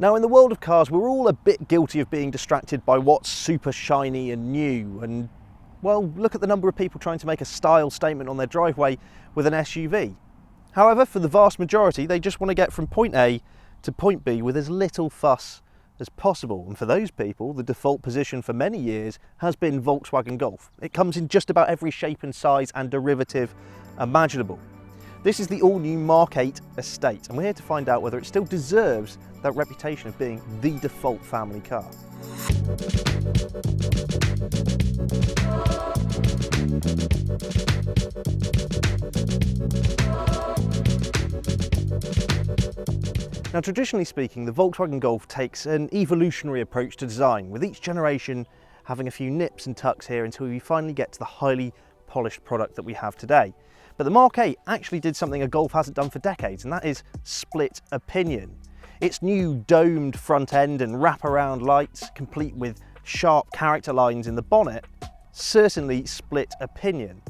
Now, in the world of cars, we're all a bit guilty of being distracted by what's super shiny and new, and well, look at the number of people trying to make a style statement on their driveway with an SUV. However, for the vast majority, they just want to get from point A to point B with as little fuss as possible. And for those people, the default position for many years has been Volkswagen Golf. It comes in just about every shape and size and derivative imaginable. This is the all-new Mk8 Estate, and we're here to find out whether it still deserves that reputation of being the default family car. Now, traditionally speaking, the Volkswagen Golf takes an evolutionary approach to design, with each generation having a few nips and tucks here until we finally get to the highly polished product that we have today. But the Mk8 actually did something a Golf hasn't done for decades, and that is split opinion. Its new domed front end and wraparound lights, complete with sharp character lines in the bonnet, certainly split opinion.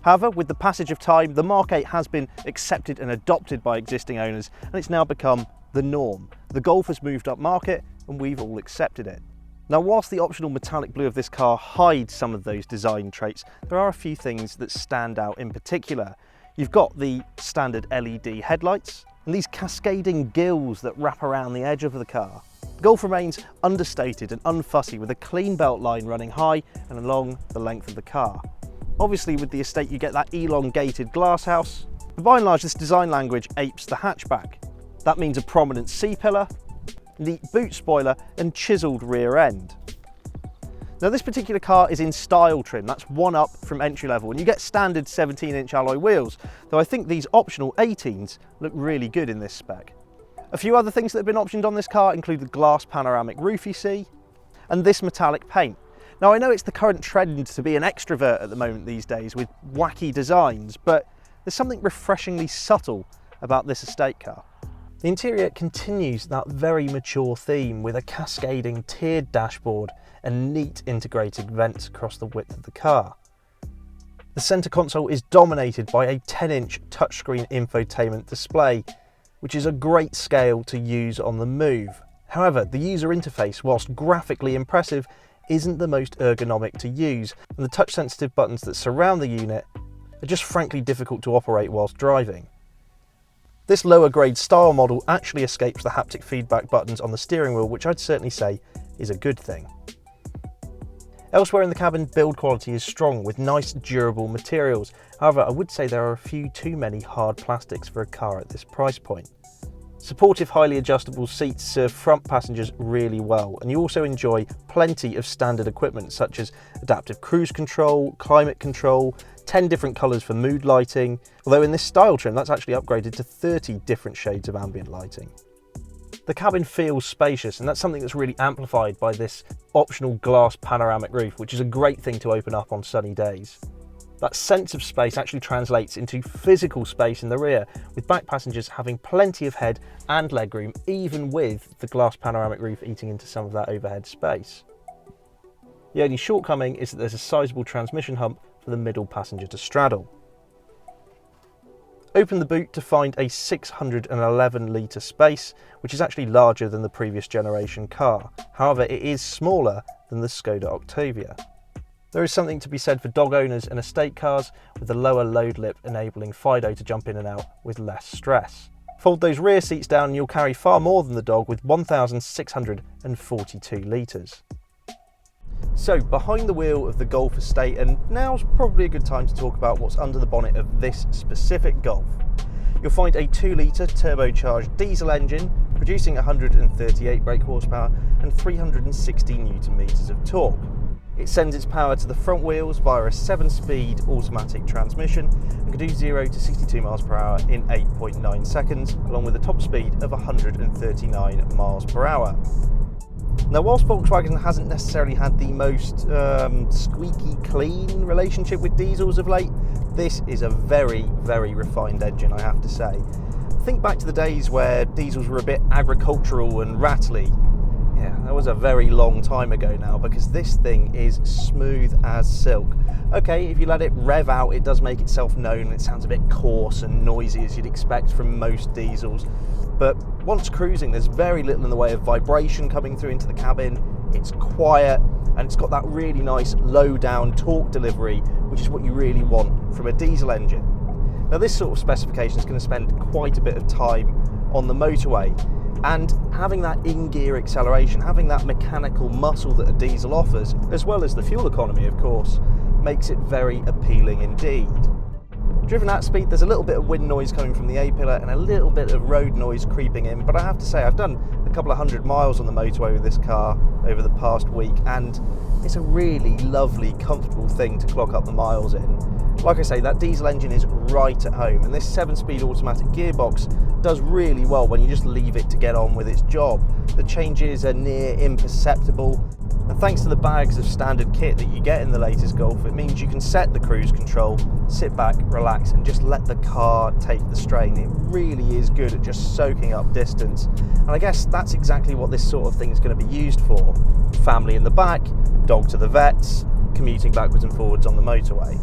However, with the passage of time, the Mk8 has been accepted and adopted by existing owners, and it's now become the norm. The Golf has moved up market, and we've all accepted it. Now, whilst the optional metallic blue of this car hides some of those design traits, there are a few things that stand out in particular. You've got the standard LED headlights, and these cascading gills that wrap around the edge of the car. The Golf remains understated and unfussy, with a clean belt line running high and along the length of the car. Obviously, with the Estate you get that elongated glass house, but by and large this design language apes the hatchback. That means a prominent C-pillar, neat boot spoiler and chiselled rear end. Now, this particular car is in style trim, that's one up from entry level, and you get standard 17-inch alloy wheels, though I think these optional 18s look really good in this spec. A few other things that have been optioned on this car include the glass panoramic roof you see, and this metallic paint. Now, I know it's the current trend to be an extrovert at the moment these days with wacky designs, but there's something refreshingly subtle about this Estate car. The interior continues that very mature theme with a cascading tiered dashboard and neat integrated vents across the width of the car. The centre console is dominated by a 10-inch touchscreen infotainment display, which is a great scale to use on the move. However, the user interface, whilst graphically impressive, isn't the most ergonomic to use, and the touch-sensitive buttons that surround the unit are just frankly difficult to operate whilst driving. This lower grade style model actually escapes the haptic feedback buttons on the steering wheel, which I'd certainly say is a good thing. Elsewhere in the cabin, build quality is strong with nice durable materials. However, I would say there are a few too many hard plastics for a car at this price point. Supportive, highly adjustable seats serve front passengers really well, and you also enjoy plenty of standard equipment such as adaptive cruise control, climate control, 10 different colours for mood lighting, although in this style trim that's actually upgraded to 30 different shades of ambient lighting. The cabin feels spacious, and that's something that's really amplified by this optional glass panoramic roof, which is a great thing to open up on sunny days. That sense of space actually translates into physical space in the rear, with back passengers having plenty of head and legroom, even with the glass panoramic roof eating into some of that overhead space. The only shortcoming is that there's a sizable transmission hump for the middle passenger to straddle. Open the boot to find a 611 litre space, which is actually larger than the previous generation car. However, it is smaller than the Skoda Octavia. There is something to be said for dog owners and estate cars, with the lower load lip enabling Fido to jump in and out with less stress. Fold those rear seats down and you'll carry far more than the dog with 1,642 litres. So, behind the wheel of the Golf Estate, and now's probably a good time to talk about what's under the bonnet of this specific Golf. You'll find a 2-litre turbocharged diesel engine producing 138 brake horsepower and 360 Nm of torque. It sends its power to the front wheels via a 7-speed automatic transmission and can do 0 to 62 miles per hour in 8.9 seconds, along with a top speed of 139 miles per hour. Now, whilst Volkswagen hasn't necessarily had the most squeaky clean relationship with diesels of late, this is a very, very refined engine, I have to say. Think back to the days where diesels were a bit agricultural and rattly. Yeah, that was a very long time ago now, because this thing is smooth as silk. Okay, if you let it rev out, it does make itself known. It sounds a bit coarse and noisy, as you'd expect from most diesels. but once cruising, there's very little in the way of vibration coming through into the cabin. It's quiet, and it's got that really nice low down torque delivery, which is what you really want from a diesel engine. Now, this sort of specification is going to spend quite a bit of time on the motorway, and having that in-gear acceleration, having that mechanical muscle that a diesel offers, as well as the fuel economy, of course, makes it very appealing indeed. Driven at speed, there's a little bit of wind noise coming from the A-pillar and a little bit of road noise creeping in, but I have to say I've done a couple of 100 miles on the motorway with this car over the past week, and it's a really lovely, comfortable thing to clock up the miles in. Like I say, that diesel engine is right at home, and this 7-speed automatic gearbox does really well when you just leave it to get on with its job. The changes are near imperceptible, and thanks to the bags of standard kit that you get in the latest Golf, it means you can set the cruise control, sit back, relax, and just let the car take the strain. It really is good at just soaking up distance, and I guess that's exactly what this sort of thing is going to be used for. Family in the back, dog to the vets, commuting backwards and forwards on the motorway.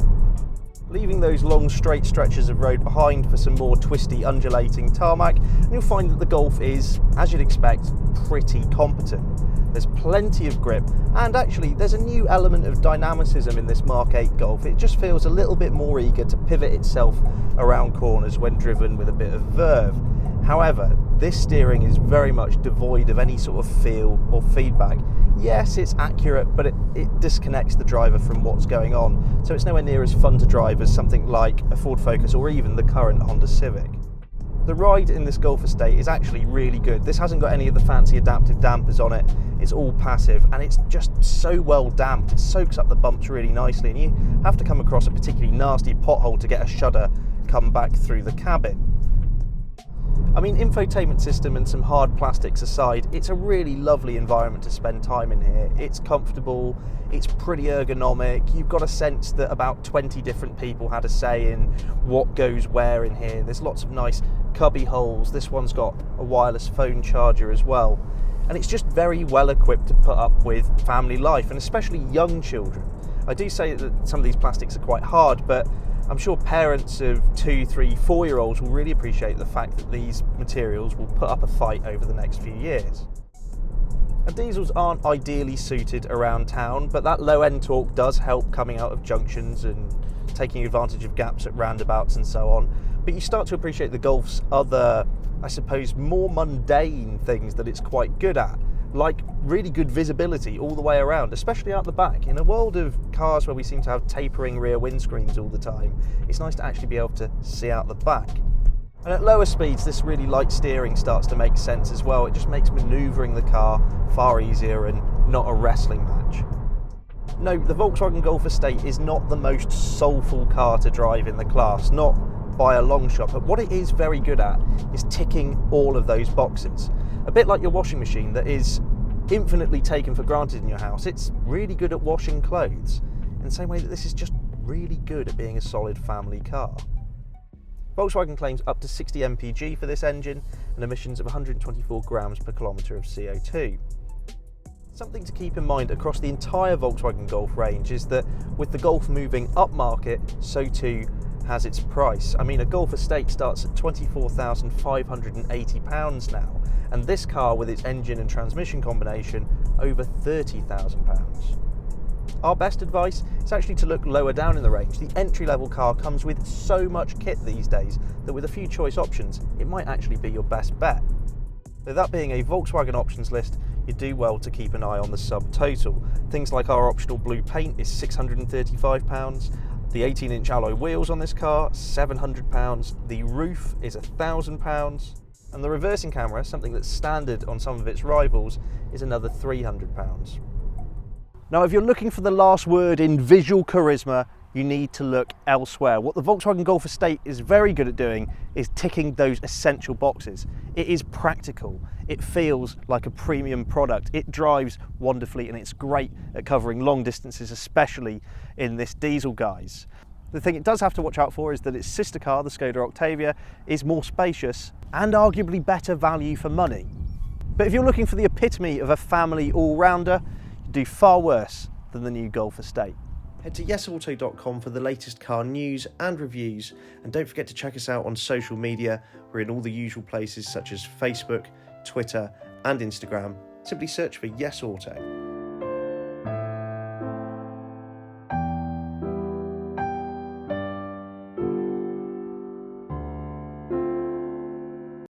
Leaving those long straight stretches of road behind for some more twisty undulating tarmac, and you'll find that the Golf is, as you'd expect, pretty competent. There's plenty of grip, and actually there's a new element of dynamicism in this Mk8 Golf. It just feels a little bit more eager to pivot itself around corners when driven with a bit of verve. However, this steering is very much devoid of any sort of feel or feedback. Yes, it's accurate, but it disconnects the driver from what's going on, so it's nowhere near as fun to drive as something like a Ford Focus or even the current Honda Civic. The ride in this Golf Estate is actually really good. This hasn't got any of the fancy adaptive dampers on it. It's all passive, and it's just so well damped. It soaks up the bumps really nicely, and you have to come across a particularly nasty pothole to get a shudder come back through the cabin. I mean, infotainment system and some hard plastics aside, it's a really lovely environment to spend time in here. It's comfortable, it's pretty ergonomic. You've got a sense that about 20 different people had a say in what goes where in here. There's lots of nice cubby holes. This one's got a wireless phone charger as well. And it's just very well equipped to put up with family life, and especially young children. I do say that some of these plastics are quite hard, but I'm sure parents of 2, 3, 4-year-olds will really appreciate the fact that these materials will put up a fight over the next few years. Now, diesels aren't ideally suited around town, but that low-end torque does help coming out of junctions and taking advantage of gaps at roundabouts and so on. But you start to appreciate the Golf's other, I suppose, more mundane things that it's quite good at, like really good visibility all the way around, especially out the back. In a world of cars where we seem to have tapering rear windscreens all the time, it's nice to actually be able to see out the back. And at lower speeds, this really light steering starts to make sense as well. It just makes manoeuvring the car far easier and not a wrestling match. No, the Volkswagen Golf Estate is not the most soulful car to drive in the class, not by a long shot, but what it is very good at is ticking all of those boxes. A bit like your washing machine that is infinitely taken for granted in your house, it's really good at washing clothes, in the same way that this is just really good at being a solid family car. Volkswagen claims up to 60 mpg for this engine and emissions of 124 grams per kilometre of CO2. Something to keep in mind across the entire Volkswagen Golf range is that with the Golf moving upmarket, so too has its price. I mean, a Golf Estate starts at £24,580 now, and this car with its engine and transmission combination over £30,000. Our best advice is actually to look lower down in the range. The entry-level car comes with so much kit these days that with a few choice options, it might actually be your best bet. With that being a Volkswagen options list, you do well to keep an eye on the subtotal. Things like our optional blue paint is £635, the 18-inch alloy wheels on this car, £700, the roof is £1,000, and the reversing camera, something that's standard on some of its rivals, is another £300. Now, if you're looking for the last word in visual charisma, you need to look elsewhere. What the Volkswagen Golf Estate is very good at doing is ticking those essential boxes. It is practical, it feels like a premium product, it drives wonderfully, and it's great at covering long distances, especially in this diesel guise. The thing it does have to watch out for is that its sister car, the Skoda Octavia, is more spacious and arguably better value for money. But if you're looking for the epitome of a family all-rounder, you do far worse than the new Golf Estate. Head to YesAuto.com for the latest car news and reviews, and don't forget to check us out on social media. We're in all the usual places such as Facebook, Twitter and Instagram. Simply search for YesAuto.